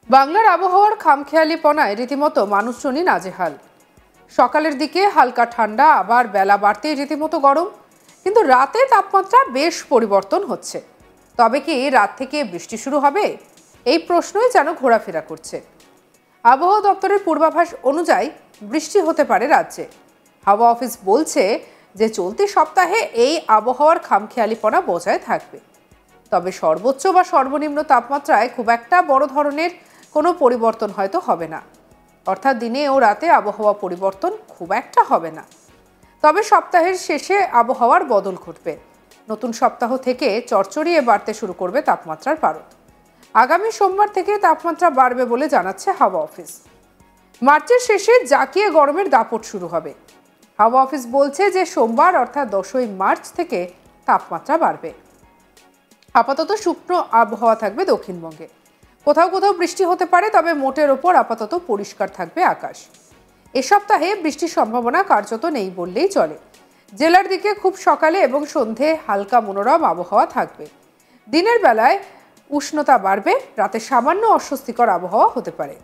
বাংলার আবহাওয়ার খামখেয়ালিপনায় রীতিমতো মানুষজনই নাজেহাল। সকালের দিকে হালকা ঠান্ডা, আবার বেলা বাড়তেই রীতিমতো গরম। কিন্তু রাতে তাপমাত্রা বেশ পরিবর্তন হচ্ছে। তবে কি রাত থেকে বৃষ্টি শুরু হবে? এই প্রশ্নই যেন ঘোরাফেরা করছে। আবহাওয়া দপ্তরের পূর্বাভাস অনুযায়ী বৃষ্টি হতে পারে রাজ্যে। হাওয়া অফিস বলছে যে চলতি সপ্তাহে এই আবহাওয়ার খামখেয়ালিপনা বজায় থাকবে। তবে সর্বোচ্চ বা সর্বনিম্ন তাপমাত্রায় খুব একটা বড় ধরনের কোনো পরিবর্তন হয়তো হবে না। অর্থাৎ দিনে ও রাতে আবহাওয়া পরিবর্তন খুব একটা হবে না। তবে সপ্তাহের শেষে আবহাওয়ার বদল ঘটবে। নতুন সপ্তাহ থেকে চড়চড়িয়ে বাড়তে শুরু করবে তাপমাত্রার পারদ। আগামী সোমবার থেকে তাপমাত্রা বাড়বে বলে জানাচ্ছে হাওয়া অফিস। মার্চের শেষে জাঁকিয়ে গরমের দাপট শুরু হবে। হাওয়া অফিস বলছে যে সোমবার অর্থাৎ 10ই মার্চ থেকে তাপমাত্রা বাড়বে। আপাতত শুকনো আবহাওয়া থাকবে দক্ষিণবঙ্গে। কোথাও কোথাও বৃষ্টি হতে পারে, তবে মোটের ওপর আপাতত পরিষ্কার থাকবে আকাশ। এ সপ্তাহে বৃষ্টির সম্ভাবনা কার্যত নেই বললেই চলে। জেলার দিকে খুব সকালে এবং সন্ধে হালকা মনোরম আবহাওয়া থাকবে। দিনের বেলায় উষ্ণতা বাড়বে, রাতে সামান্য অস্বস্তিকর আবহাওয়া হতে পারে।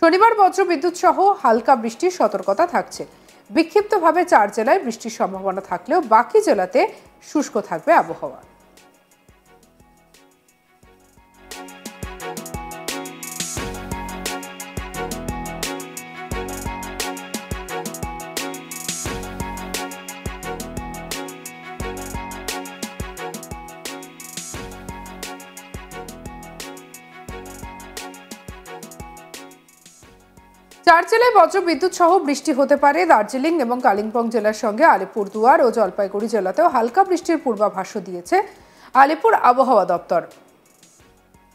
শনিবার বজ্রবিদ্যুৎ সহ হালকা বৃষ্টির সতর্কতা থাকছে। বিক্ষিপ্তভাবে 4 জেলায় বৃষ্টির সম্ভাবনা থাকলেও বাকি জেলাতে শুষ্ক থাকবে আবহাওয়া। চার জেলায় বজ্রবিদ্যুৎ সহ বৃষ্টি হতে পারে। দার্জিলিং এবং কালিম্পং জেলার সঙ্গে আলিপুরদুয়ার ও জলপাইগুড়ি জেলাতেও হালকা বৃষ্টির পূর্বাভাসও দিয়েছে আলিপুর আবহাওয়া দপ্তর।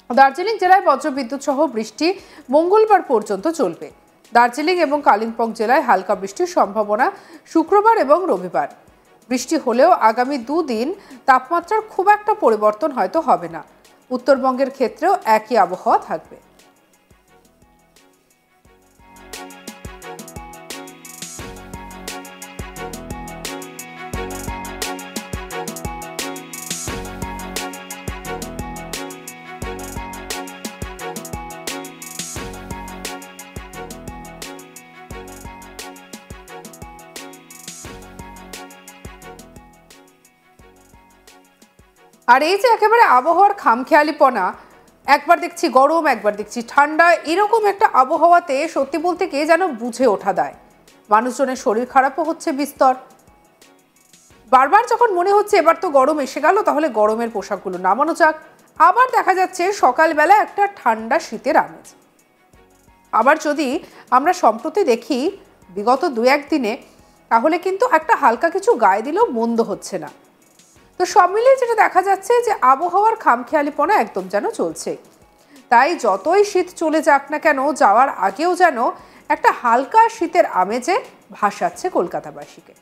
দার্জিলিং জেলায় বজ্রবিদ্যুৎ সহ বৃষ্টি মঙ্গলবার পর্যন্ত চলবে। দার্জিলিং এবং কালিম্পং জেলায় হালকা বৃষ্টির সম্ভাবনা শুক্রবার এবং রবিবার। বৃষ্টি হলেও আগামী 2 দিন তাপমাত্রার খুব একটা পরিবর্তন হয়তো হবে না। উত্তরবঙ্গের ক্ষেত্রেও একই আবহাওয়া থাকবে। আর এই যে একেবারে আবহাওয়ার খামখেয়ালিপনা, একবার দেখছি গরম, একবার দেখছি ঠান্ডা, এরকম একটা আবহাওয়াতে সত্যি বলতে কে যেন বুঝে ওঠা দেয়। মানুষজনের শরীর খারাপও হচ্ছে বিস্তর। বারবার যখন মনে হচ্ছে এবার তো গরম এসে গেল, তাহলে গরমের পোশাকগুলো নামানো যাক, আবার দেখা যাচ্ছে সকালবেলা একটা ঠান্ডা শীতের আমেজ। আবার যদি আমরা সম্প্রতি দেখি বিগত 2-1 দিনে, তাহলে কিন্তু একটা হালকা কিছু গায়ে দিলেও মন্দ হচ্ছে না। তো সব মিলিয়ে যেটা দেখা যাচ্ছে যে আবহাওয়ার খামখেয়ালিপনা একদম যেন চলছে। তাই যতই শীত চলে যাক না কেন, যাওয়ার আগেও যেন একটা হালকা শীতের আমেজে ভাসাচ্ছে কলকাতাবাসীকে।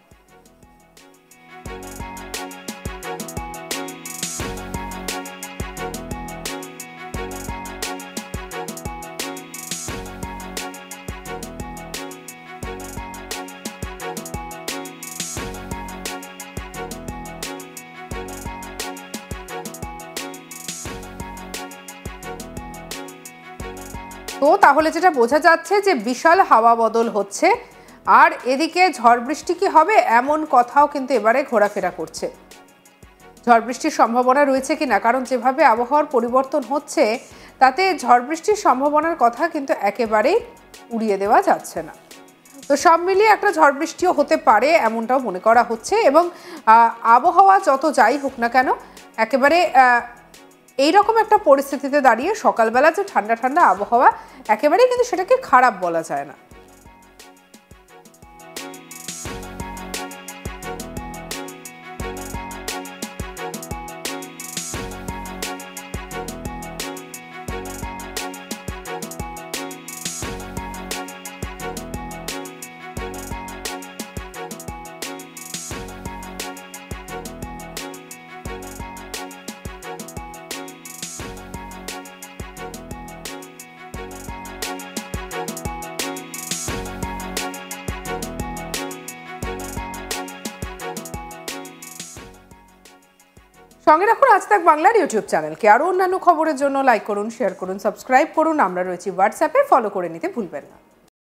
তো তাহলে যেটা বোঝা যাচ্ছে যে বিশাল হাওয়া বদল হচ্ছে। আর এদিকে ঝড় বৃষ্টি কি হবে এমন কথাও কিন্তু এবারে ঘোরাফেরা করছে। ঝড় বৃষ্টির সম্ভাবনা রয়েছে কিনা, কারণ যেভাবে আবহাওয়ার পরিবর্তন হচ্ছে তাতে ঝড় বৃষ্টির সম্ভাবনার কথা কিন্তু একেবারেই উড়িয়ে দেওয়া যাচ্ছে না। তো সব মিলিয়ে একটা ঝড় বৃষ্টিও হতে পারে এমনটাও মনে করা হচ্ছে। এবং আবহাওয়া যত যাই হোক না কেন, একেবারে এইরকম একটা পরিস্থিতিতে দাঁড়িয়ে সকালবেলা যে ঠান্ডা ঠান্ডা আবহাওয়া, একেবারেই কিন্তু সেটাকে খারাপ বলা যায় না। সঙ্গে রাখুন আজ তাক বাংলার ইউটিউব চ্যানেলকে। আরও অন্যান্য খবরের জন্য লাইক করুন, শেয়ার করুন, সাবস্ক্রাইব করুন। আমরা রয়েছি হোয়াটসঅ্যাপে, ফলো করে নিতে ভুলবেন না।